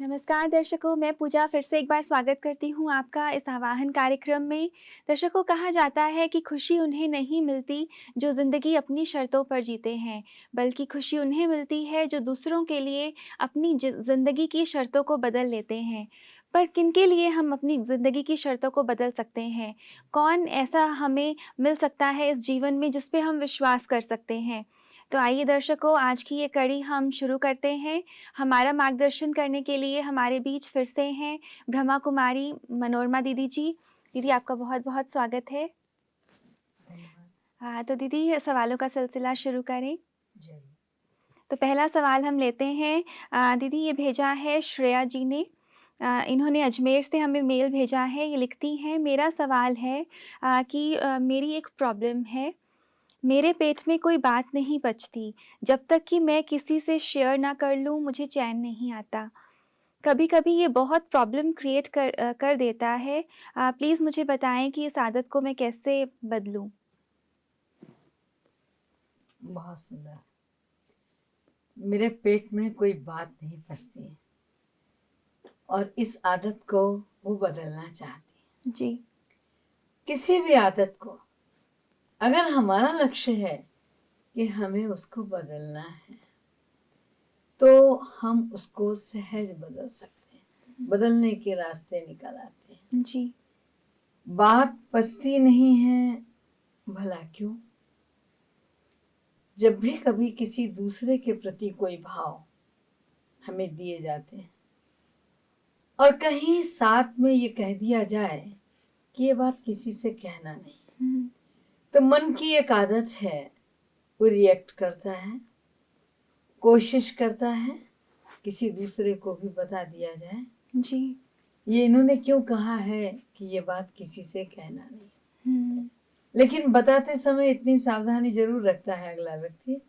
नमस्कार दर्शकों, मैं पूजा फिर से एक बार स्वागत करती हूँ आपका इस आवाहन कार्यक्रम में। दर्शकों, कहा जाता है कि खुशी उन्हें नहीं मिलती जो ज़िंदगी अपनी शर्तों पर जीते हैं, बल्कि खुशी उन्हें मिलती है जो दूसरों के लिए अपनी ज़िंदगी की शर्तों को बदल लेते हैं। पर किनके लिए हम अपनी ज़िंदगी की शर्तों को बदल सकते हैं? कौन ऐसा हमें मिल सकता है इस जीवन में जिस पे हम विश्वास कर सकते हैं? तो आइए दर्शकों, आज की ये कड़ी हम शुरू करते हैं। हमारा मार्गदर्शन करने के लिए हमारे बीच फिर से हैं ब्रह्मा कुमारी मनोरमा दीदी जी। दीदी, आपका बहुत-बहुत स्वागत है। हाँ, तो दीदी सवालों का सिलसिला शुरू करें। तो पहला सवाल हम लेते हैं। दीदी, ये भेजा है श्रेया जी ने। इन्होंने अजमेर से हमें मेल भेजा है। ये लिखती हैं, मेरा सवाल है कि मेरी एक प्रॉब्लम है। मेरे पेट में कोई बात नहीं पचती। जब तक कि मैं किसी से शेयर ना कर लूँ, मुझे चैन नहीं आता। कभी-कभी ये बहुत प्रॉब्लम क्रिएट कर देता है। प्लीज़ मुझे बताएँ कि इस आदत को मैं कैसे बदलूँ? बहुत सुंदर। मेरे पेट में कोई बात नहीं पचती और इस आदत को वो बदलना चाहती है। जी। किसी भी आदत को अगर हमारा लक्ष्य है कि हमें उसको बदलना है तो हम उसको सहज बदल सकते हैं, बदलने के रास्ते निकल आते हैं। जी। बात पचती नहीं है, भला क्यों? जब भी कभी किसी दूसरे के प्रति कोई भाव हमें दिए जाते हैं और कहीं साथ में ये कह दिया जाए कि ये बात किसी से कहना नहीं, हुँ। तो मन की एक आदत है, वो रिएक्ट करता है, कोशिश करता है किसी दूसरे को भी बता दिया जाए जी। ये इन्होंने क्यों कहा है कि ये बात किसी से कहना नहीं। हुँ। लेकिन बताते समय इतनी सावधानी जरूर रखता है अगला व्यक्ति,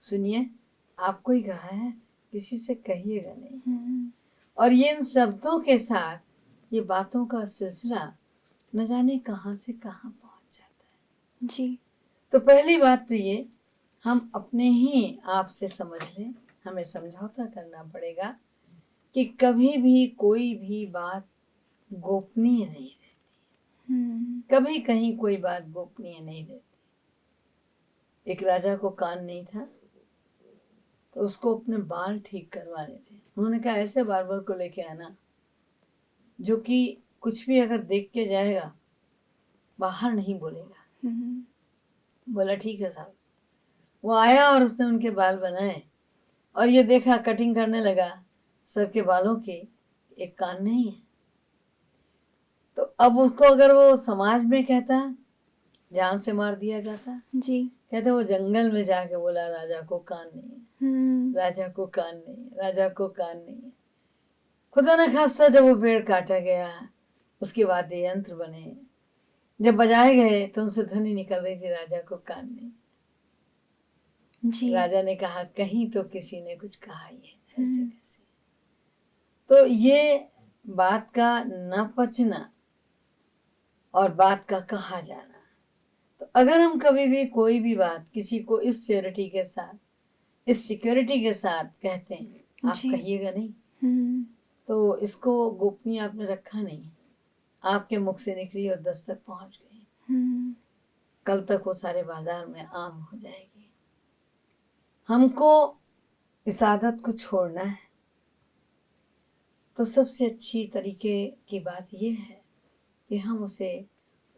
सुनिए आपको ही कहा है, किसी से कहिएगा नहीं। हुँ। और ये इन शब्दों के साथ ये बातों का सिलसिला न जाने कहाँ से कहाँ पहुंच जाता है। जी। तो पहली बात तो ये हम अपने ही आप से समझ लें, हमें समझौता करना पड़ेगा कि कभी भी कोई भी बात गोपनीय नहीं रहती। हुँ। कभी कहीं कोई बात गोपनीय नहीं रहती। एक राजा को कान नहीं था तो उसको अपने बाल ठीक करवाने थे। उन्होंने कहा ऐसे बार्बर को लेके आना जो कि कुछ भी अगर देख के जाएगा बाहर नहीं बोलेगा। हुँ। बोला ठीक है साहब। वो आया और उसने उनके बाल बनाए और ये देखा कटिंग करने लगा, सर के बालों के एक कान नहीं है। तो अब उसको अगर वो समाज में कहता, जान से मार दिया जाता। जी। कहते वो जंगल में जाके बोला राजा को कान नहीं है, हुँ। राजा को कान नहीं है, राजा को कान नहीं है। खुदा न खास्ता जब वो पेड़ काटा गया, उसके वाद्य यंत्र बने, जब बजाए गए तो उनसे ध्वनि निकल रही थी राजा को कान नहीं। जी। राजा ने कहा कहीं तो किसी ने कुछ कहा ही है ऐसे हुँ। कैसे। तो ये बात का न पचना और बात का कहा जाना। तो अगर हम कभी भी कोई भी बात किसी को इस सिक्योरिटी के साथ, इस सिक्योरिटी के साथ कहते हैं आप जी। कहिएगा नहीं, हुँ। तो इसको गोपनीय आपने रखा नहीं, आपके मुख से निकली और 10 तक पहुंच गई, हुँ। कल तक वो सारे बाजार में आम हो जाएगी। हमको इस आदत को छोड़ना है तो सबसे अच्छी तरीके की बात यह है कि हम उसे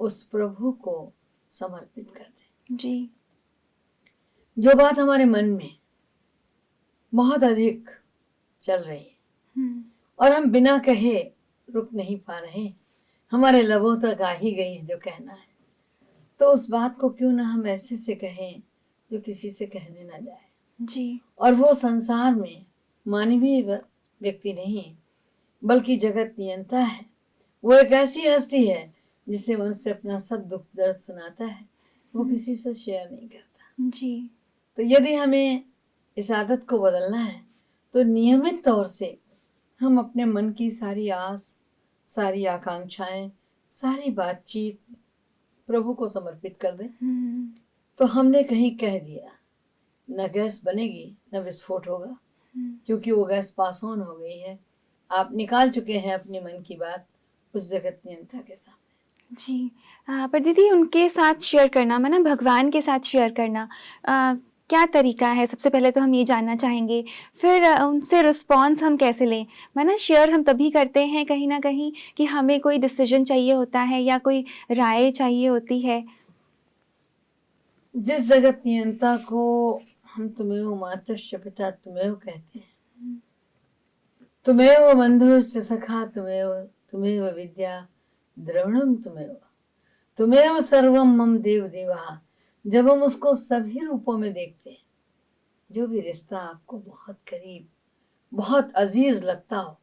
उस प्रभु को समर्पित कर दें। जी। जो बात हमारे मन में बहुत अधिक चल रही है हुँ। और हम बिना कहे रुक नहीं पा रहे, हमारे लबों तक आ ही गई है जो कहना है, तो उस बात को क्यों ना हम ऐसे से कहें जो किसी से कहने ना जाए। जी। और वो संसार में मानवीय व्यक्ति नहीं बल्कि जगत नियंता है। वो एक ऐसी हस्ती है जिसे मनुष्य अपना सब दुख दर्द सुनाता है, वो किसी से शेयर नहीं करता। जी। तो यदि हमें इस आदत को बदलना है तो नियमित तौर से हम अपने मन की सारी आस, सारी आकांक्षाएं, सारी बातचीत प्रभु को समर्पित कर दें। हुँ। तो हमने कहीं कह दिया, न गैस बनेगी न विस्फोट होगा, हुँ। क्योंकि वो गैस पास ऑन हो गई है, आप निकाल चुके हैं अपने मन की बात उस जगत नियंता के सामने। जी। पर दीदी उनके साथ शेयर करना माना भगवान के साथ शेयर करना क्या तरीका है? सबसे पहले तो हम ये जानना चाहेंगे। फिर उनसे रिस्पॉन्स हम कैसे लें? माना शेयर हम तभी करते हैं कहीं न कहीं कि हमें कोई डिसीज़न चाहिए होता है या कोई राय चाहिए होती है। जिस जगत नियंता को हम तुमेव मातश्च पिता तुमेव कहते हैं, हुँ, तुमेव बंधुश्च सखा तुमेव, तुमेव विद्या द्रविणम तुमेव, तुमेव सर्वम मम देव देवा। जब हम उसको सभी रूपों में देखते हैं, जो भी रिश्ता आपको बहुत करीब, बहुत अजीज लगता हो,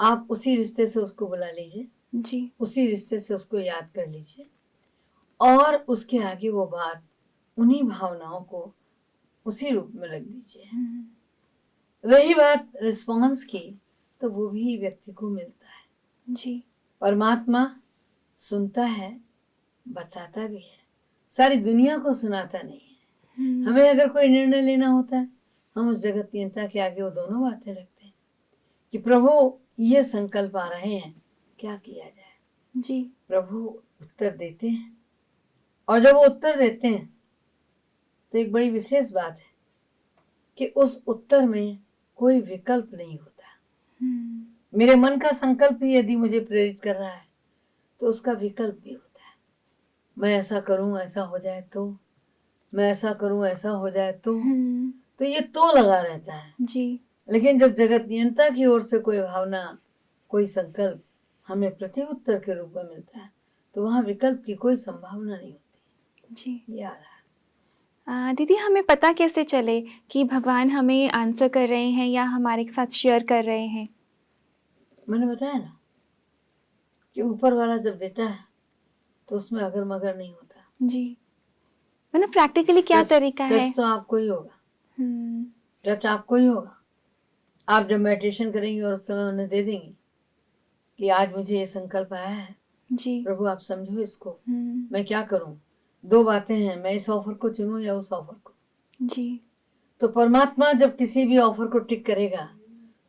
आप उसी रिश्ते से उसको बुला लीजिए, जी। उसी रिश्ते से उसको याद कर लीजिए और उसके आगे वो बात, उन्हीं भावनाओं को उसी रूप में रख दीजिए। हुँ, रही बात रिस्पॉन्स की, तो वो भी व्यक्ति को मिलता है। जी। परमात्मा सुनता है, बताता भी है, सारी दुनिया को सुनाता नहीं है। हुँ, हमें अगर कोई निर्णय लेना होता है, हम उस जगत नियंता के आगे वो दोनों बातें रखते हैं कि प्रभु ये संकल्प आ रहे हैं, क्या किया जाए। जी। प्रभु उत्तर देते हैं और जब वो उत्तर देते हैं तो एक बड़ी विशेष बात है कि उस उत्तर में कोई विकल्प नहीं होता। हुँ, मेरे मन का संकल्प ही यदि मुझे प्रेरित कर रहा है तो उसका विकल्प भी होता है। मैं ऐसा करूं ऐसा हो जाए तो, मैं ऐसा करूं ऐसा हो जाए हुँ, तो ये तो लगा रहता है। जी। लेकिन जब जगत नियंता की ओर से कोई भावना, कोई संकल्प हमें प्रति उत्तर के रूप में मिलता है, तो वहां विकल्प की कोई संभावना नहीं होती। जी। याद है। दीदी हमें पता कैसे चले कि भगवान हमें आंसर कर रहे हैं या हमारे साथ शेयर कर रहे हैं? मैंने बताया ना कि ऊपर वाला जब देता है तो उसमें अगर मगर नहीं होता। जी। मतलब प्रैक्टिकली क्या टच तरीका है? टच तो आपको ही होगा, हुँ, टच आपको ही होगा। आप जब मेडिटेशन करेंगे और उस समय उन्हें दे देंगे कि आज मुझे ये संकल्प आया है, जी। प्रभु आप समझो इसको, हुँ, मैं क्या करूं। दो बातें हैं, मैं इस ऑफर को चुनूं या उस ऑफर को। जी। तो परमात्मा जब किसी भी ऑफर को टिक करेगा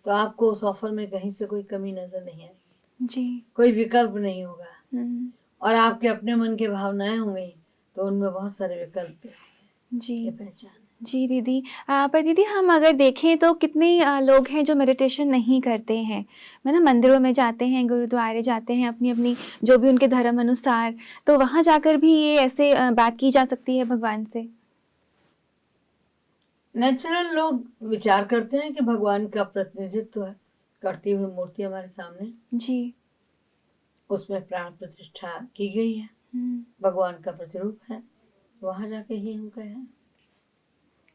तो आपको उस ऑफर में कहीं से कोई कमी नजर नहीं आएगी, जी। कोई विकल्प नहीं होगा हुँ, और आपके अपने मन की भावनाएं होंगी तो उनमें बहुत सारे विकल्प भी होंगे। जी। ये पहचान है। जी दीदी। पर दीदी हम अगर देखें तो कितने लोग हैं जो मेडिटेशन नहीं करते हैं। है ना? मंदिरों में जाते हैं, गुरुद्वारे जाते हैं अपनी-अपनी जो भी उनके धर्म अनुसार, तो वहाँ जाकर भी ये ऐसे बात की जा सकती है भगवान से? नेचुरल लोग विचार करते हैं कि भगवान का प्रतिनिधित्व है करती हुई मूर्ति हमारे सामने, जी। उसमें प्राण प्रतिष्ठा की गई है, हुँ। भगवान का प्रतिरूप है, वहां जाके ही हम कहे हैं।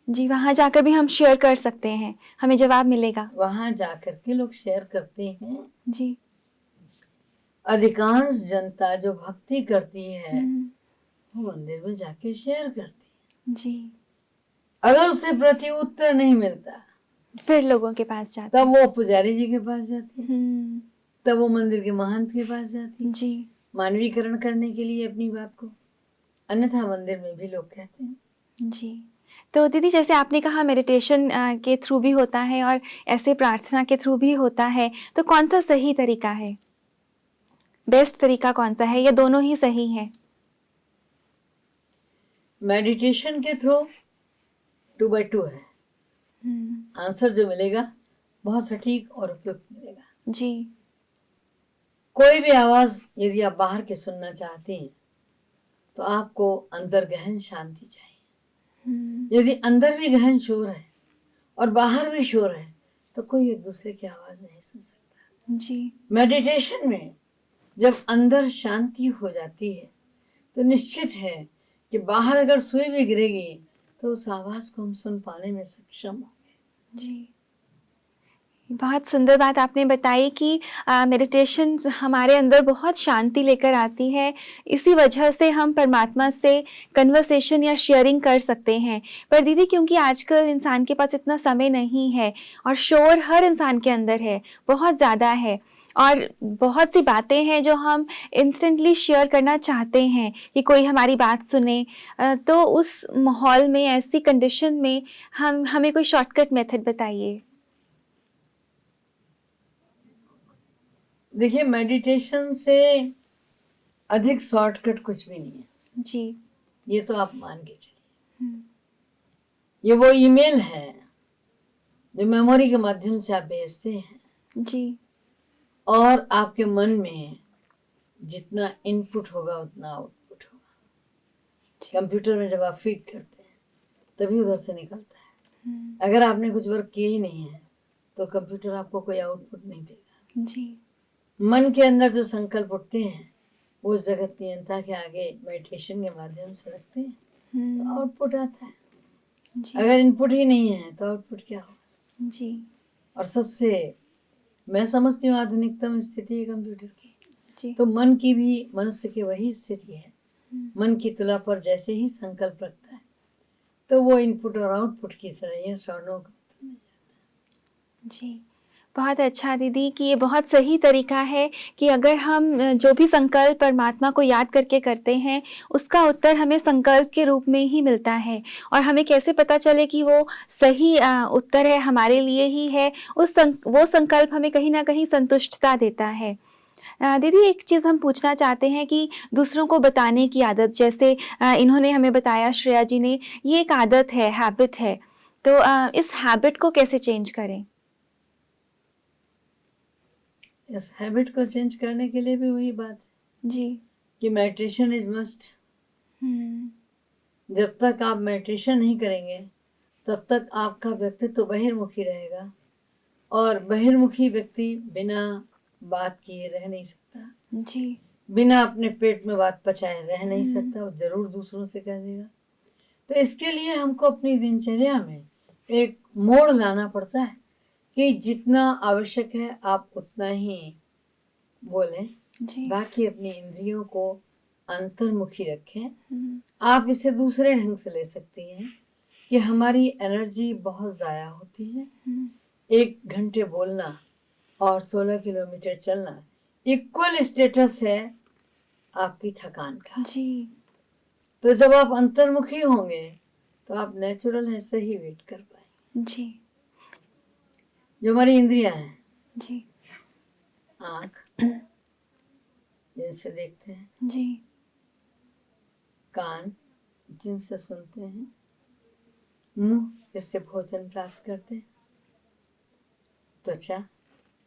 जी, वहाँ जाकर भी हम शेयर कर सकते हैं, हमें जवाब मिलेगा। वहां जाकर के लोग शेयर करते हैं। जी। अधिकांश जनता जो भक्ति करती है हुँ, वो मंदिर में जाके शेयर करती है। जी। अगर उसे प्रति उत्तर नहीं मिलता फिर लोगों के पास जाते तब हैं। वो पुजारी जी के पास जाती है, हुँ, तब वो मंदिर के महंत के पास जाती है जी। मानवीकरण करने के लिए अपनी बात को। अन्यथा मंदिर में भी लोग कहते हैं। जी। तो दीदी जैसे आपने कहा मेडिटेशन के थ्रू भी होता है और ऐसे प्रार्थना के थ्रू भी होता है, तो कौन-सा सही तरीका है? बेस्ट तरीका कौन-सा है या दोनों ही सही हैं? मेडिटेशन के थ्रू 2x2 है, हुँ, आंसर जो मिलेगा बहुत सटीक और उपयुक्त मिलेगा। जी। कोई भी आवाज यदि आप बाहर की सुनना चाहती हैं तो आपको अंदर गहन शांति चाहिए। हुँ, यदि अंदर भी गहन शोर है और बाहर भी शोर है तो कोई एक दूसरे की आवाज नहीं सुन सकता। जी। मेडिटेशन में जब अंदर शांति हो जाती है तो निश्चित है कि बाहर अगर सुई भी गिरेगी तो उस आवाज को हम सुन पाने में सक्षम होंगे। जी। बहुत सुंदर बात आपने बताई कि मेडिटेशन हमारे अंदर बहुत शांति लेकर आती है। इसी वजह से हम परमात्मा से कन्वर्सेशन या शेयरिंग कर सकते हैं। पर दीदी क्योंकि आजकल इंसान के पास इतना समय नहीं है और शोर हर इंसान के अंदर है, बहुत ज़्यादा है और बहुत सी बातें हैं जो हम इंस्टेंटली शेयर करना चाहते हैं कि कोई हमारी बात सुने। तो उस माहौल में, ऐसी कंडीशन में हमें कोई शॉर्टकट मेथड बताइए? देखिए, मेडिटेशन से अधिक शॉर्टकट कुछ भी नहीं है, जी। ये तो आप मान के चलिए। हुँ, ये वो ईमेल है जो मेमोरी के माध्यम से आप भेजते हैं, जी। और आपके मन में जितना इनपुट होगा उतना आउटपुट होगा। जी। कंप्यूटर में जब आप फीड करते हैं तभी उधर से निकलता है। हुँ, अगर आपने कुछ वर्क किया ही नहीं है तो कंप्यूटर आपको कोई आउटपुट नहीं देगा। जी। मन के अंदर जो संकल्प उठते हैं वो जगत नियंता के आगे मेडिटेशन के माध्यम से रखते हैं, तो हुँ, आउटपुट आता है। जी, अगर इनपुट ही नहीं है तो आउटपुट क्या होगा? जी, और सबसे मैं समझती हूँ आधुनिकतम स्थिति है कंप्यूटर की, जी। तो मन की भी मनुष्य की वही स्थिति है। हुँ, मन की तुला पर जैसे ही संकल्प रखता है तो वो इनपुट और आउटपुट की तरह ये स्वरों का जी। बहुत अच्छा दीदी कि ये बहुत सही तरीका है कि अगर हम जो भी संकल्प परमात्मा को याद करके करते हैं, उसका उत्तर हमें संकल्प के रूप में ही मिलता है और हमें कैसे पता चले कि वो सही उत्तर है, हमारे लिए ही है, वो संकल्प हमें कहीं न कहीं संतुष्टता देता है। दीदी एक चीज़ हम पूछना चाहते हैं कि दूसरों को बताने की आदत जैसे इन्होंने हमें बताया श्रेया जी ने, ये एक आदत है, हैबिट है। तो इस हैबिट को कैसे चेंज करें? इस हैबिट को चेंज करने के लिए भी वही बात है जी। कि मेडिटेशन इज मस्ट। हुँ, जब तक आप मेडिटेशन नहीं करेंगे तब तक आपका व्यक्तित्व बहिर्मुखी रहेगा, और बहिर्मुखी व्यक्ति बिना बात किए रह नहीं सकता, जी। बिना अपने पेट में बात पचाए रह नहीं हुँ, सकता, वो जरूर दूसरों से कह देगा। तो इसके लिए हमको अपनी दिनचर्या में एक मोड़ लाना पड़ता है कि जितना आवश्यक है आप उतना ही बोलें, जी। बाकी अपनी इंद्रियों को अंतर्मुखी रखें। हुँ, आप इसे दूसरे ढंग से ले सकती हैं कि हमारी एनर्जी बहुत ज़ाया होती है। हुँ, 1 घंटे बोलना और 16 किलोमीटर चलना इक्वल स्टेटस है आपकी थकान का। जी। तो जब आप अंतर्मुखी होंगे तो आप नेचुरल है सही वेट कर पाएंगे। जी। जो हमारी इंद्रियां हैं, जी। आँख जिनसे देखते हैं, जी। कान जिनसे सुनते हैं, मुंह जिससे भोजन प्राप्त करते हैं, त्वचा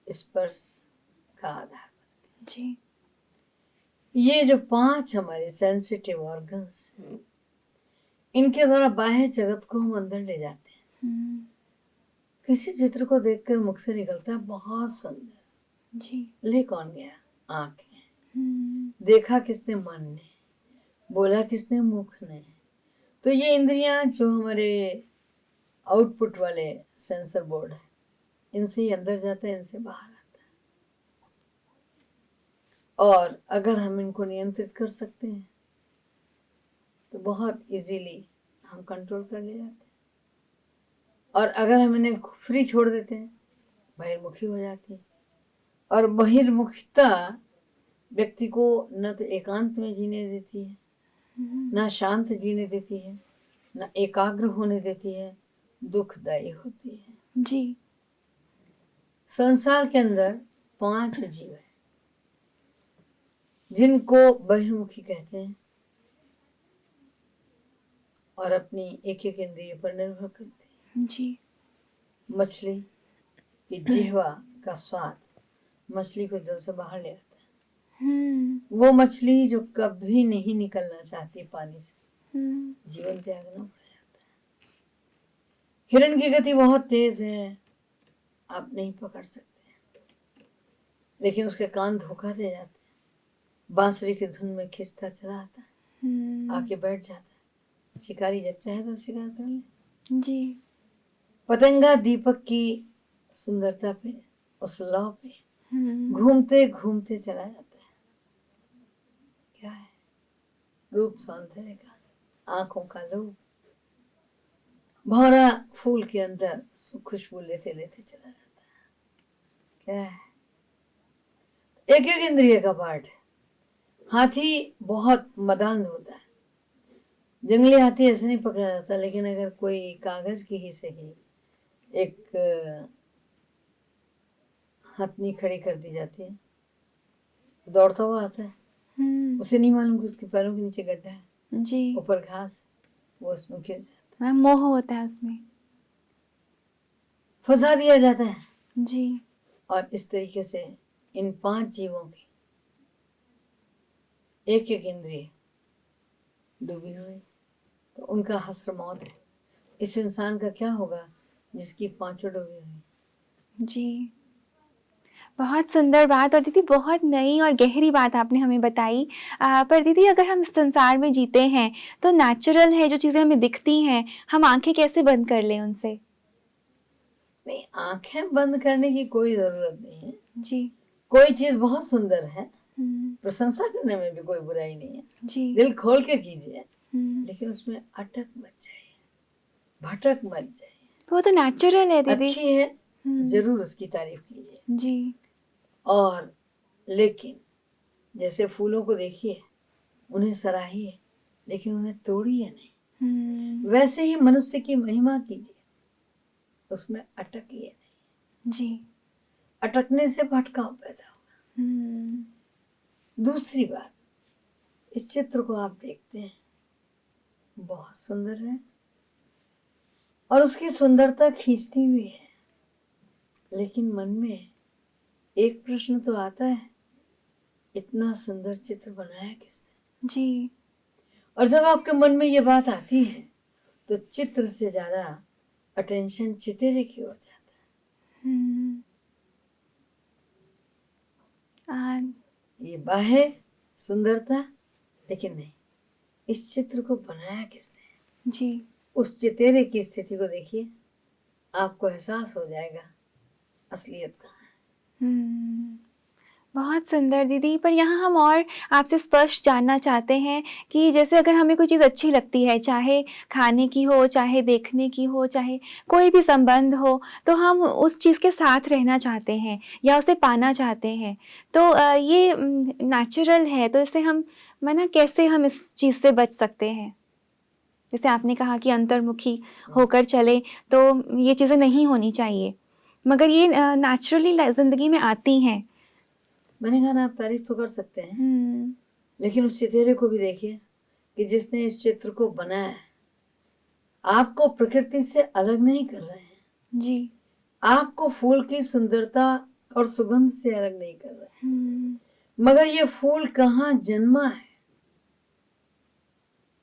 स्पर्श का आधार। जी। ये जो 5 हमारे सेंसिटिव ऑर्गन्स हैं, इनके द्वारा बाह्य जगत को हम अंदर ले जाते हैं। हुँ, किसी चित्र को देखकर मुख से निकलता है बहुत सुंदर, जी। ले कौन गया? आंखें। हुँ, देखा किसने? मन ने। बोला किसने? मुख ने। तो ये इंद्रियां जो हमारे आउटपुट वाले सेंसर बोर्ड है, इनसे ही अंदर जाता है, इनसे बाहर आता है। और अगर हम इनको नियंत्रित कर सकते हैं तो बहुत इजीली हम कंट्रोल कर ले जाते हैं, और अगर हम इन्हें फ्री छोड़ देते हैं बहिर्मुखी हो जाती है। और बहिर्मुखता व्यक्ति को न तो एकांत में जीने देती है, हुँ, न शांत जीने देती है, न एकाग्र होने देती है, दुखदायी होती है। जी। संसार के अंदर 5 जीव हैं जिनको बहिर्मुखी कहते हैं और अपनी एक एक इंद्रिय पर निर्भर करते हैं। जी। मछली की जिह्वा का स्वाद मछली को जल से बाहर ले आता है। हुँ, वो मछली जो कभी नहीं निकलना चाहती पानी से, हुँ, जीवन त्यागना पड़ जाता है। हिरण की गति बहुत तेज है, आप नहीं पकड़ सकते, लेकिन उसके कान धोखा दे जाते हैं। बांसुरी की धुन में खिंचता चला आता है, हुँ, आके बैठ जाता है। शिकारी जब चाहे तब शिकार कर ले। जी। पतंगा दीपक की सुंदरता पे, उस लौ पे हुँ, घूमते घूमते चला जाता है। क्या है? रूप सौंदर्य का, आंखों का लोभ। भौरा फूल के अंदर खुशबू लेते लेते चला जाता है। क्या है? एक एक इंद्रिय का पार्ट है। हाथी बहुत मदान्ध होता है, जंगली हाथी ऐसे नहीं पकड़ा जाता, लेकिन अगर कोई कागज की ही सही एक हथनी खड़ी कर दी जाती है दौड़ता हुआ आता है, हम्म। उसे नहीं मालूम कि उसके पैरों के नीचे गड्ढा है, जी। ऊपर घास, वो उसमें गिर जाता मैम मोह होता है उसमें। है, फंसा दिया जाता है। जी। और इस तरीके से इन 5 जीवों की एक एक इंद्रिय डूबी हुई, तो उनका हश्र मौत है। इस इंसान का क्या होगा जिसकी 5 डूबी हुई। जी। बहुत सुंदर बात और दीदी बहुत नई और गहरी बात आपने हमें बताई। पर दीदी अगर हम इस संसार में जीते हैं तो नेचुरल है जो चीज़ें हमें दिखती हैं, हम आँखें कैसे बंद कर लें उनसे? नहीं, आंखें बंद करने की कोई जरूरत नहीं है। जी। कोई चीज बहुत सुंदर है, हुँ। प्रशंसा करने में भी कोई बुराई नहीं है, जी। दिल खोल के कीजिए, हुँ। लेकिन उसमें अटक मत जाइए, भटक मत जाइए। वो तो नेचुरल है दीदी। अच्छी है तो हुँ। जरूर उसकी तारीफ कीजिए। जी। और लेकिन जैसे फूलों को देखिए, उन्हें सराहिए, लेकिन उन्हें तोड़िए नहीं। हुँ। वैसे ही मनुष्य की महिमा कीजिए, उसमें अटकिए नहीं। जी। अटकने से भटकाव पैदा होगा। हुँ। दूसरी बात, इस चित्र को आप देखते हैं, बहुत सुंदर है और उसकी सुंदरता खींचती हुई है, लेकिन मन में एक प्रश्न तो आता है, इतना सुंदर चित्र बनाया किसने। जी। और जब आपके मन में ये बात आती है तो चित्र से ज्यादा अटेंशन चितेरे की ओर जाता हुँ। अ, है। ये बाहें सुंदरता, लेकिन नहीं, इस चित्र को बनाया किसने। जी। उस चितेरे की स्थिति को देखिए, आपको एहसास हो जाएगा असलियत कहाँ है। हुँ। बहुत सुंदर दीदी, पर यहाँ हम और आपसे स्पष्ट जानना चाहते हैं कि जैसे अगर हमें कोई चीज़ अच्छी लगती है, चाहे खाने की हो, चाहे देखने की हो, चाहे कोई भी संबंध हो, तो हम उस चीज़ के साथ रहना चाहते हैं या उसे पाना चाहते हैं। तो ये नेचुरल है, तो इसे हम माना कैसे हम इस चीज़ से बच सकते हैं? जैसे आपने कहा कि अंतर्मुखी होकर चलें, तो ये चीज़ें नहीं होनी चाहिए, मगर ये नेचुरली ज़िंदगी में आती हैं। मैंने कहा ना, आप तारीफ तो कर सकते हैं, हुँ। लेकिन उस चितेरे को भी देखिए कि जिसने इस चित्र को बनाया है, आपको प्रकृति से अलग नहीं कर रहे हैं, जी। आपको फूल की सुंदरता और सुगंध से अलग नहीं कर रहे हैं, हुँ। मगर ये फूल कहाँ जन्मा है,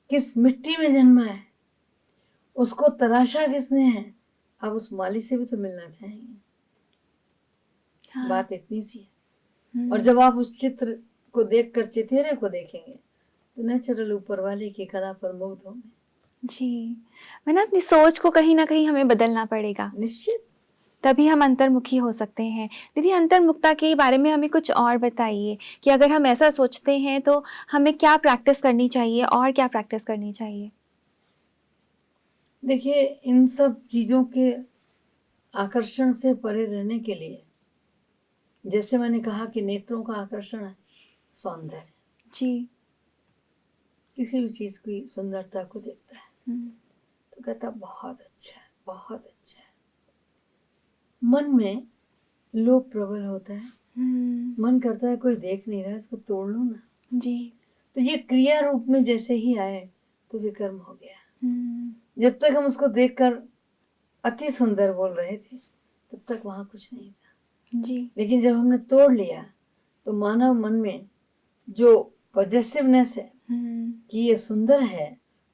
किस मिट्टी में जन्मा है, उसको तराशा किसने है, आप उस माली से भी तो मिलना चाहेंगे। हाँ। बात इतनी सी है। हुँ। और जब आप उस चित्र को देखकर चितेरे को देखेंगे तो नेचुरल ऊपर वाले की कला पर मुग्ध होंगे। जी। मैं ना अपनी सोच को कहीं न कहीं हमें बदलना पड़ेगा, निश्चित। तभी हम अंतर्मुखी हो सकते हैं। दीदी अंतर्मुखता के बारे में हमें कुछ और बताइए कि अगर हम ऐसा सोचते हैं तो हमें क्या प्रैक्टिस करनी चाहिए और क्या प्रैक्टिस करनी चाहिए? देखिए, इन सब चीजों के आकर्षण से परे रहने के लिए, जैसे मैंने कहा कि नेत्रों का आकर्षण है सौंदर्य, जी। किसी भी चीज की सुंदरता को देखता है हुँ। तो कहता बहुत अच्छा है, बहुत अच्छा है। मन में लोभ प्रबल होता है, हुँ। मन करता है कोई देख नहीं रहा है, इसको तोड़ लूं ना। जी। तो ये क्रिया रूप में जैसे ही आए तो विकर्म हो गया। हुँ। जब तक हम उसको देखकर अति सुंदर बोल रहे थे तब तक वहां कुछ नहीं था, जी। लेकिन जब हमने तोड़ लिया तो मानव मन में जो पॉजेसिवनेस है हुँ। कि ये सुंदर है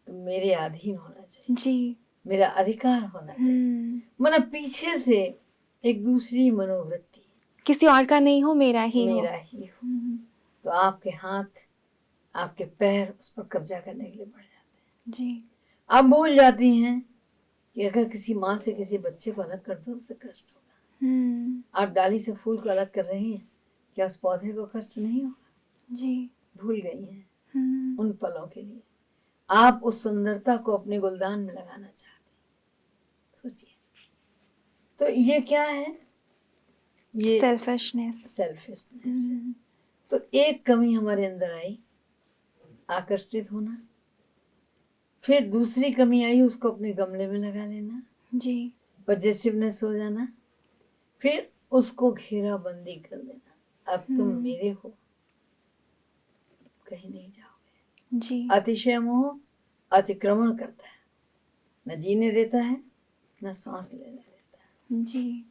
तो मेरे अधीन होना चाहिए, जी। मेरा अधिकार होना चाहिए, हुँ। मतलब पीछे से एक दूसरी मनोवृत्ति, किसी और का नहीं हो, मेरा ही हो। मेरा ही हो। हुँ। तो आपके हाथ, आपके पैर उस पर कब्जा करने के लिए बढ़ जाते हैं। जी। आप भूल जाती हैं कि अगर किसी माँ से किसी बच्चे को अलग कर दो तो उसे कष्ट होगा। हुँ। आप डाली से फूल को अलग कर रही हैं, क्या उस पौधे को कष्ट नहीं होगा। जी। भूल गई हैं हुँ। उन पलों के लिए। आप उस सुंदरता को अपने गुलदान में लगाना चाहते, सोचिए। तो ये क्या है, ये सेल्फिशनेस। सेल्फिशनेस है। हुँ। तो एक कमी हमारे अंदर आई, आकर्षित होना। फिर दूसरी कमी आई, उसको अपने गमले में लगा लेना, जी। पॉजेसिवनेस हो जाना। फिर उसको घेराबंदी कर देना, अब तुम हुँ। मेरे हो, कहीं नहीं जाओगे। जी। अतिशय मोह अतिक्रमण करता है, न जीने देता है न सांस लेने देता है। जी।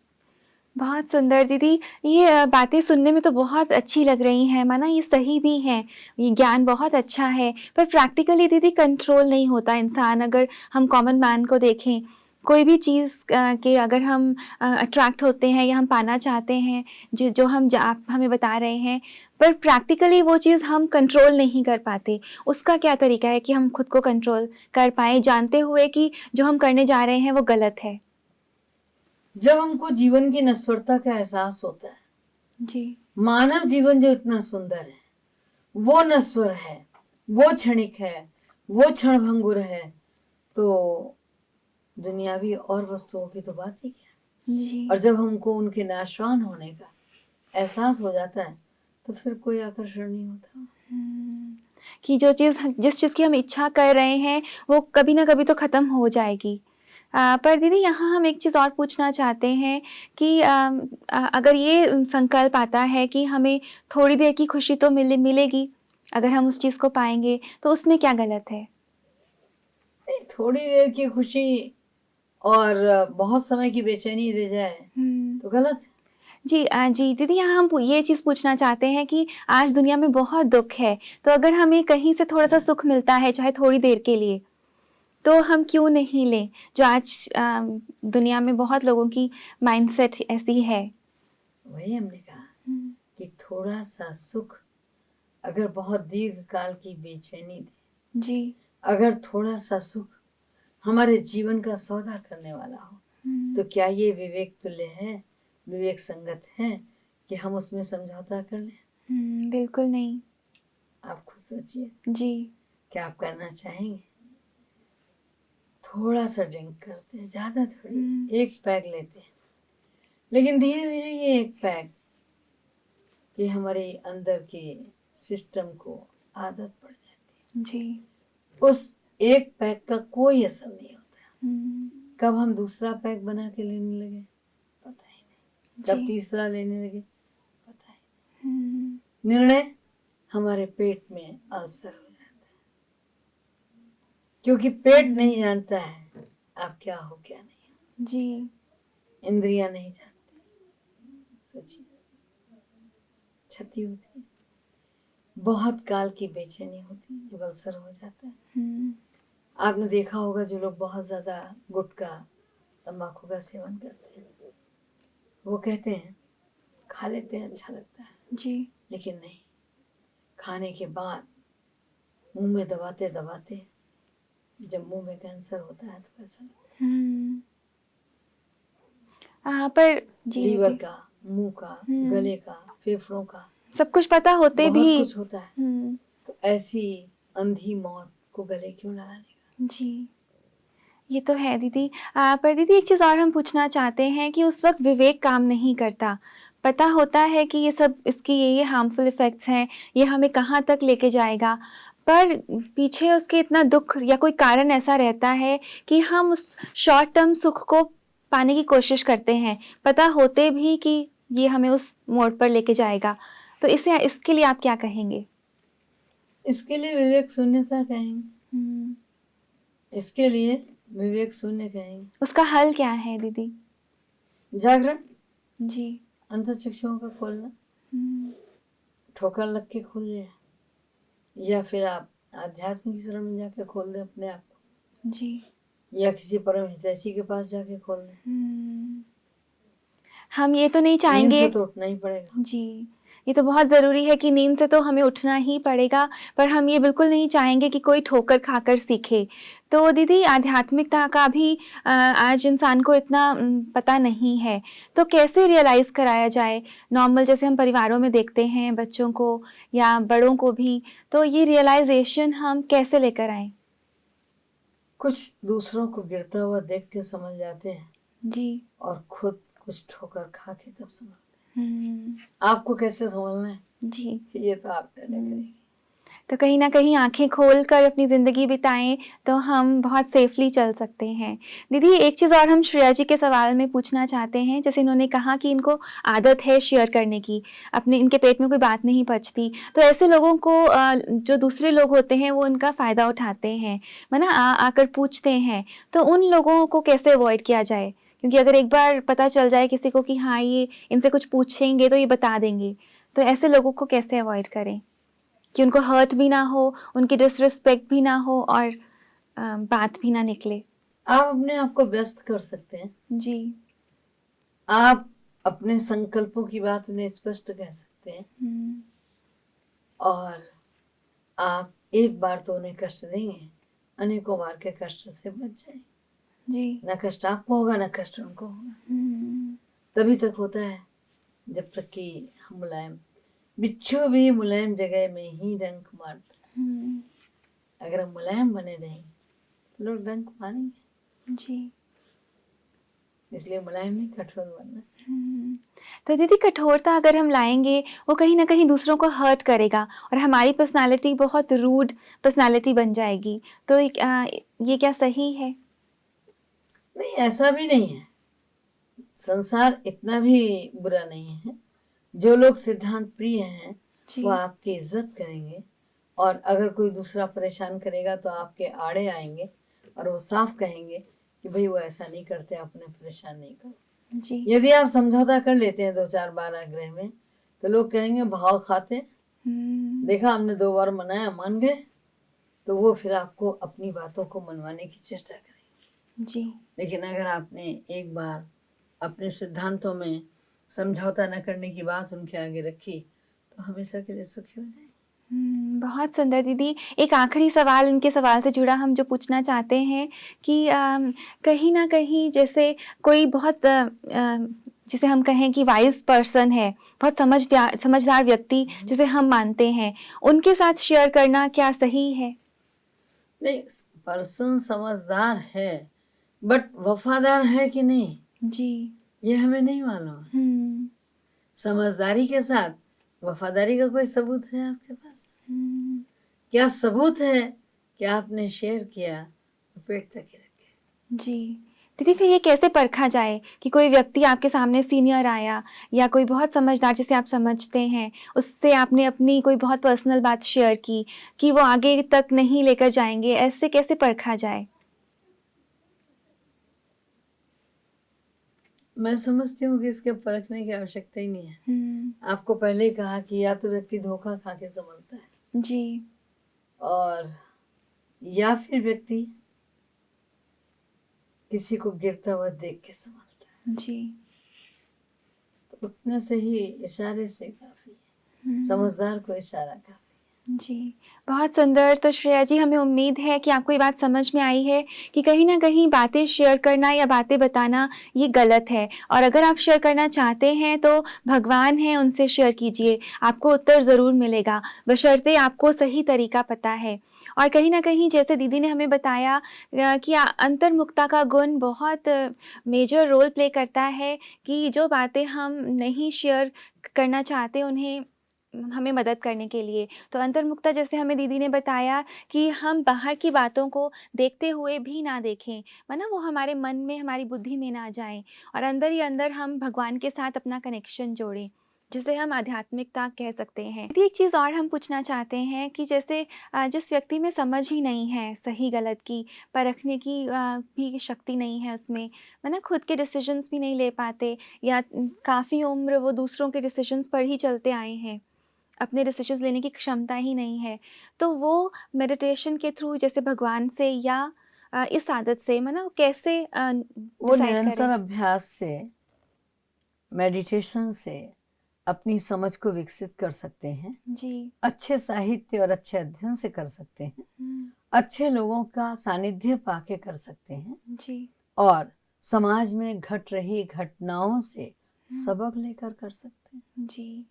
बहुत सुंदर दीदी, ये बातें सुनने में तो बहुत अच्छी लग रही हैं, माना ये सही भी हैं, ये ज्ञान बहुत अच्छा है, पर प्रैक्टिकली दीदी कंट्रोल नहीं होता इंसान। अगर हम कॉमन मैन को देखें, कोई भी चीज़ के अगर हम अट्रैक्ट होते हैं या हम पाना चाहते हैं, जो आप हमें बता रहे हैं, पर प्रैक्टिकली वो चीज़ हम कंट्रोल नहीं कर पाते। उसका क्या तरीका है कि हम खुद को कंट्रोल कर पाएँ, जानते हुए कि जो हम करने जा रहे हैं वो गलत है? जब हमको जीवन की नश्वरता का एहसास होता है, जी। मानव जीवन जो इतना सुंदर है वो नश्वर है, वो क्षणिक है, वो क्षणभंगुर है, तो दुनियावी और वस्तुओं की तो बात ही क्या। जी। और जब हमको उनके नाशवान होने का एहसास हो जाता है तो फिर कोई आकर्षण नहीं होता। कि जो चीज़ जिस चीज़ की हम इच्छा कर रहे हैं, वो कभी न कभी तो ख़त्म हो जाएगी। पर दीदी यहाँ हम एक चीज़ और पूछना चाहते हैं कि अगर ये संकल्प आता है कि हमें थोड़ी देर की खुशी तो मिलेगी, अगर हम उस चीज़ को पाएँगे, तो उसमें क्या गलत है? नहीं, थोड़ी देर की खुशी और बहुत समय की बेचैनी दे जाए हुँ। तो गलत है। जी दीदी, यहाँ हम ये चीज़ पूछना चाहते हैं कि आज दुनिया में बहुत दुःख है, तो अगर हमें कहीं से थोड़ा-सा सुख मिलता है, चाहे थोड़ी देर के लिए, तो हम क्यों नहीं लें? जो आज दुनिया में बहुत लोगों की माइंडसेट ऐसी है। वही हमने कहा हुँ। कि थोड़ा सा सुख अगर बहुत दीर्घ काल की बेचैनी दे, जी। अगर थोड़ा सा सुख हमारे जीवन का सौदा करने वाला हो, हुँ। तो क्या ये विवेक तुल्य है, विवेक संगत है कि हम उसमें समझौता कर लें? बिल्कुल नहीं। आप खुद सोचिए, जी। क्या आप करना चाहेंगे? थोड़ा सा ड्रिंक करते हैं, ज्यादा थोड़ी, हुँ। एक पैग लेते हैं, लेकिन धीरे धीरे ये एक पैग ये हमारे अंदर के सिस्टम को आदत पड़ जाती जी। है। उस एक पैग का कोई असर नहीं होता। हुँ। कब हम दूसरा पैग बना के लेने लगे पता ही नहीं, जी। कब तीसरा लेने लगे पता ही हुँ। नहीं। निर्णय हमारे पेट में अल्सर हो जाता है, क्योंकि पेट नहीं जानता है आप क्या हो क्या नहीं। जी। इंद्रियां नहीं जानती, सोचिए क्षति होती है, बहुत काल की बेचैनी होती है जब अल्सर हो जाता है। हुँ। आपने देखा होगा जो लोग बहुत ज्यादा गुटखा तंबाकू का सेवन करते हैं, वो कहते हैं खा लेते हैं अच्छा लगता है, जी। लेकिन नहीं, खाने के बाद मुंह में दबाते दबाते जब मुंह में कैंसर होता है तो कैसा लगता हुँ। पर है। जी लीवर दीदी। का, मुंह का, हुँ। गले का, फेफड़ों का, सब कुछ पता होते भी। बहुत कुछ होता है। हुँ। तो ऐसी अंधी मौत को गले क्यों लगाने का। जी। ये तो है दीदी। पर दीदी एक चीज़ और हम पूछना चाहते हैं कि उस वक़्त विवेक काम नहीं करता। पता होता है कि ये सब इसकी ये हार्मफुल इफ़ेक्ट्स हैं, ये हमें कहाँ तक लेके जाएगा। पर पीछे उसके इतना दुःख या कोई कारण ऐसा रहता है कि हम उस शॉर्ट टर्म सुख को पाने की कोशिश करते हैं, पता होते भी कि ये हमें उस मोड़ पर लेके जाएगा। तो इसके लिए आप क्या कहेंगे? इसके लिए विवेक शून्यता कहेंगे, हुँ। इसके लिए विवेक शून्य कहेंगे। उसका हल क्या है दीदी? जागरण, जी। अंतःचक्षुओं का खोलना, हुँ। ठोकर लग के खुल जाए, या फिर आप आध्यात्मिक शरण में जाके खोल दें अपने आप को, जी। या किसी परम हितैषी के पास जाके खोल दें। हुँ। हम ये तो नहीं नींद चाहेंगे। से तो उठना ही पड़ेगा। जी, ये तो बहुत ज़रूरी है कि नींद से तो हमें उठना ही पड़ेगा, पर हम ये बिल्कुल नहीं चाहेंगे कि कोई ठोकर खाकर सीखे। तो दीदी आध्यात्मिकता का भी आज इंसान को इतना पता नहीं है, तो कैसे रियलाइज़ कराया जाए? नॉर्मल जैसे हम परिवारों में देखते हैं बच्चों को या बड़ों को भी, तो ये रियलाइज़ेशन हम कैसे लेकर आएँ? कुछ दूसरों को गिरता हुआ देख के समझ जाते हैं जी। और खुद कुछ ठोकर खा के तब समझते हुँ। हैं। आपको कैसे समझना है जी। ये तो आप तय हुँ। करेंगे। तो कहीं न कहीं आँखें खोल कर अपनी ज़िंदगी बिताएँ, तो हम बहुत सेफ़ली चल सकते हैं। दीदी, एक चीज़ और हम श्रेया जी के सवाल में पूछना चाहते हैं, जैसे इन्होंने कहा कि इनको आदत है शेयर करने की, अपने इनके पेट में कोई बात नहीं पचती, तो ऐसे लोगों को जो दूसरे लोग होते हैं, वो उनका फ़ायदा उठाते हैं, है ना? आकर पूछते हैं, तो उन लोगों को कैसे अवॉइड किया जाए? क्योंकि अगर एक बार पता चल जाए किसी को कि हाँ, ये इनसे कुछ पूछेंगे, तो ये बता देंगे, तो ऐसे लोगों को कैसे अवॉइड करें? कि उनको हर्ट भी ना हो, उनकी डिसरिस्पेक्ट भी ना हो और बात भी ना निकले। आप अपने आप को व्यस्त कर सकते हैं। जी। आप अपने संकल्पों की बात उन्हें स्पष्ट कह सकते हैं हुँ, और आप एक बार तो उन्हें कष्ट देंगे, अनेकों बार के कष्ट से बच जाएंगे। जी। ना कष्ट आपको होगा, ना कष्ट उनको होगा। हुँ, तभी तक होता है जब तक कि हम मुलायम, बिच्छू भी मुलायम जगह में ही डंक मारता हुँ, है। अगर हम मुलायम बने रहेंगे तो लोग डंक मारेंगे। जी। इसलिए मुलायम नहीं, कठोर बनना। हुँ। तो दीदी, कठोरता अगर हम लाएँगे, वो कहीं न कहीं दूसरों को हर्ट करेगा और हमारी पर्सनैलिटी बहुत रूड पर्सनैलिटी बन जाएगी। तो ये क्या सही है? नहीं, ऐसा भी नहीं है। संसार इतना भी बुरा नहीं है। जो लोग सिद्धांत प्रिय हैं वो जी, आपकी इज्जत करेंगे, और अगर कोई दूसरा परेशान करेगा तो आपके आड़े आएंगे और वो साफ कहेंगे कि भाई वो ऐसा नहीं करते, आप उन्हें परेशान नहीं करो। जी। यदि आप समझौता कर लेते हैं 2 4 बार आग्रह में, तो लोग कहेंगे भाव खाते, हुँ, देखा हमने 2 बार मनाया, मान गए, तो वो फिर आपको अपनी बातों को मनवाने की चेष्टा करेंगे। जी। लेकिन अगर आपने एक बार अपने सिद्धांतों में समझौता न करने की बात उनके आगे रखी, तो हमेशा के लिए सुखी हो जाएंगे। बहुत सुंदर दीदी। एक आखिरी सवाल इनके सवाल से जुड़ा हम जो पूछना चाहते हैं कि कहीं न कहीं जैसे कोई बहुत जिसे हम कहें कि वाइज़ पर्सन है, बहुत समझदार व्यक्ति जिसे हम मानते हैं, उनके साथ शेयर करना क्या सही है? नहीं, पर्सन समझदार है, बट वफादार है कि नहीं, जी। ये हमें नहीं मालूम है। हुँ, समझदारी के साथ वफादारी का कोई सबूत है आपके पास? हुँ। क्या सबूत है कि आपने शेयर किया तो पेट तक ही रखे? जी। दीदी, फिर ये कैसे परखा जाए कि कोई व्यक्ति आपके सामने सीनियर आया या कोई बहुत समझदार जिसे आप समझते हैं, उससे आपने अपनी कोई बहुत पर्सनल बात शेयर की, कि वो आगे तक नहीं लेकर जाएँगे, ऐसे कैसे परखा जाए? मैं समझती हूँ कि इसके परखने की आवश्यकता ही नहीं है। हुँ, आपको पहले ही कहा कि या तो व्यक्ति धोखा खा के संभलता है, जी, और या फिर व्यक्ति किसी को गिरता हुआ देख के संभलता जी। है। तो उतना से ही इशारे से काफी है, हुँ। समझदार को इशारा काफी। जी, बहुत सुंदर। तो श्रेया जी, हमें उम्मीद है कि आपको ये बात समझ में आई है कि कहीं न कहीं बातें शेयर करना या बातें बताना ये गलत है, और अगर आप शेयर करना चाहते हैं तो भगवान हैं, उनसे शेयर कीजिए, आपको उत्तर ज़रूर मिलेगा, बशर्ते आपको सही तरीका पता है। और कहीं न कहीं जैसे दीदी ने हमें बताया कि अंतर्मुखता का गुण बहुत मेजर रोल प्ले करता है कि जो बातें हम नहीं शेयर करना चाहते उन्हें हमें मदद करने के लिए। तो अंतर्मुखता, जैसे हमें दीदी ने बताया कि हम बाहर की बातों को देखते हुए भी ना देखें, है ना? वो हमारे मन में, हमारी बुद्धि में ना जाएँ और अंदर ही अंदर हम भगवान के साथ अपना कनेक्शन जोड़ें, जिसे हम आध्यात्मिकता कह सकते हैं। दीदी, एक चीज़ और हम पूछना चाहते हैं कि जैसे जिस व्यक्ति में समझ ही नहीं है सही-गलत की, परखने की भी शक्ति नहीं है उसमें, है ना? खुद के डिसिज़न्स भी नहीं ले पाते या काफ़ी उम्र वो दूसरों के डिसिज़न्स पर ही चलते आए हैं। अपने डिसीजंस लेने की क्षमता ही नहीं है। तो वो मेडिटेशन के थ्रू जैसे भगवान से या इस आदत से वो कैसे वो डिसाइड निरंतर करें? अभ्यास से, मेडिटेशन से अपनी समझ को विकसित कर सकते हैं। जी। अच्छे साहित्य और अच्छे अध्ययन से कर सकते हैं। हुँ, अच्छे लोगों का सानिध्य पाके कर सकते हैं, जी। और समाज में घट रही घटनाओं से हुँ, सबक लेकर कर सकते हैं। जी।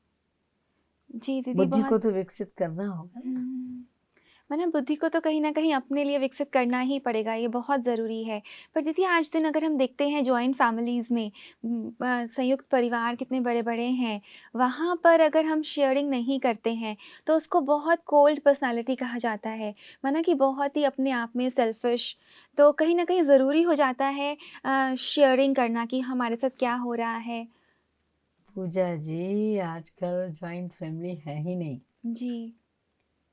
जी, दीदी, बुद्धि को बहुत तो विकसित करना होगा ना। हुँ। माना बुद्धि को तो कहीं न कहीं अपने लिए विकसित करना ही पड़ेगा, ये बहुत ज़रूरी है। पर दीदी आज दिन अगर हम देखते हैं जॉइंट फैमिलीज़ में संयुक्त परिवार कितने बड़े-बड़े हैं, वहाँ पर अगर हम शेयरिंग नहीं करते हैं, तो उसको बहुत कोल्ड पर्सनैलिटी कहा जाता है। माना कि बहुत ही अपने आप में सेल्फ़िश, तो कहीं न कहीं ज़रूरी हो जाता है शेयरिंग करना कि हमारे साथ क्या हो रहा है। पूजा जी, आजकल जॉइंट फैमिली है ही नहीं। जी,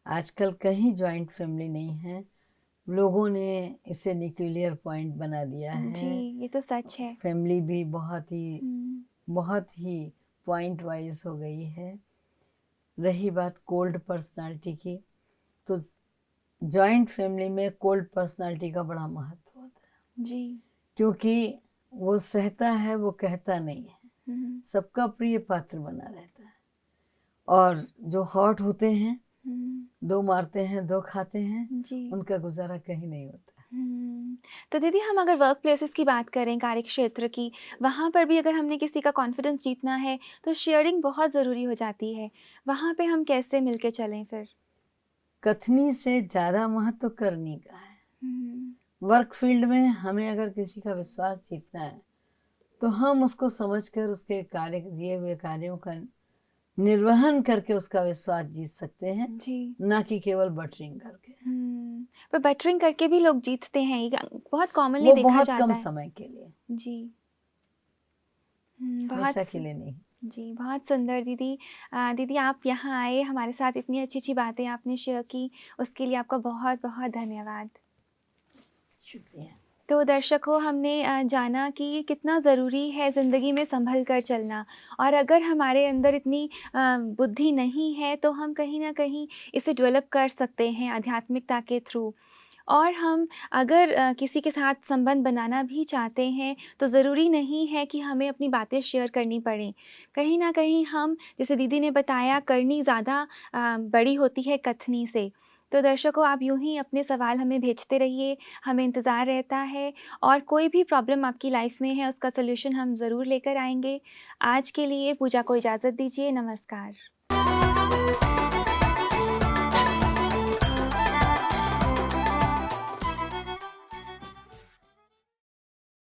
आजकल कहीं जॉइंट फैमिली नहीं है। लोगों ने इसे न्यूक्लियर पॉइंट बना दिया जी, है। ये तो सच है। फैमिली भी हुँ, बहुत ही पॉइंट वाइज हो गई है। रही बात कोल्ड पर्सनालिटी की, तो जॉइंट फैमिली में कोल्ड पर्सनालिटी का बड़ा महत्व होता है, जी। क्योंकि वो सहता है, वो कहता नहीं है, हुँ, सबका प्रिय पात्र बना रहता है। और जो हॉट होते हैं, हुँ, दो मारते हैं दो खाते हैं, जी। उनका गुजारा कहीं नहीं होता। हुँ। तो दीदी हम अगर वर्क प्लेसेस की बात करें, कार्यक्षेत्र की, वहाँ पर भी अगर हमने किसी का कॉन्फिडेंस जीतना है, तो शेयरिंग बहुत ज़रूरी हो जाती है। वहाँ पे हम कैसे मिलके चलें फिर? कथनी से ज़्यादा महत्व करनी का है। हुँ, वर्क फील्ड में हमें अगर किसी का विश्वास जीतना है, तो हम उसको समझकर उसके कार्य दिए हुए कार्यों का निर्वहन करके उसका विश्वास जीत सकते हैं, जी। ना कि केवल बटरिंग करके। पर बटरिंग करके भी लोग जीतते हैं, ये बहुत कॉमनली वो देखा बहुत जाता कम है। समय के लिए, जी। हमेशा के लिए नहीं। जी, बहुत सुंदर दीदी। दीदी आप यहाँ आए, हमारे साथ इतनी अच्छी-अच्छी बातें आपने शेयर की, उसके लिए आपका बहुत-बहुत धन्यवाद। शुक्रिया। तो दर्शकों हमने जाना कि कितना ज़रूरी है ज़िंदगी में सँभल कर चलना, और अगर हमारे अंदर इतनी बुद्धि नहीं है तो हम कहीं न कहीं इसे डेवलप कर सकते हैं आध्यात्मिकता के थ्रू। और हम अगर किसी के साथ संबंध बनाना भी चाहते हैं तो ज़रूरी नहीं है कि हमें अपनी बातें शेयर करनी पड़ें। कहीं न कहीं हम, जैसे दीदी ने बताया, करनी ज़्यादा बड़ी होती है कथनी से। तो दर्शकों आप यूँ ही अपने सवाल हमें भेजते रहिए, हमें इंतज़ार रहता है, और कोई भी प्रॉब्लम आपकी लाइफ़ में है उसका सॉल्यूशन हम ज़रूर लेकर आएँगे। आज के लिए पूजा को इजाज़त दीजिए, नमस्कार।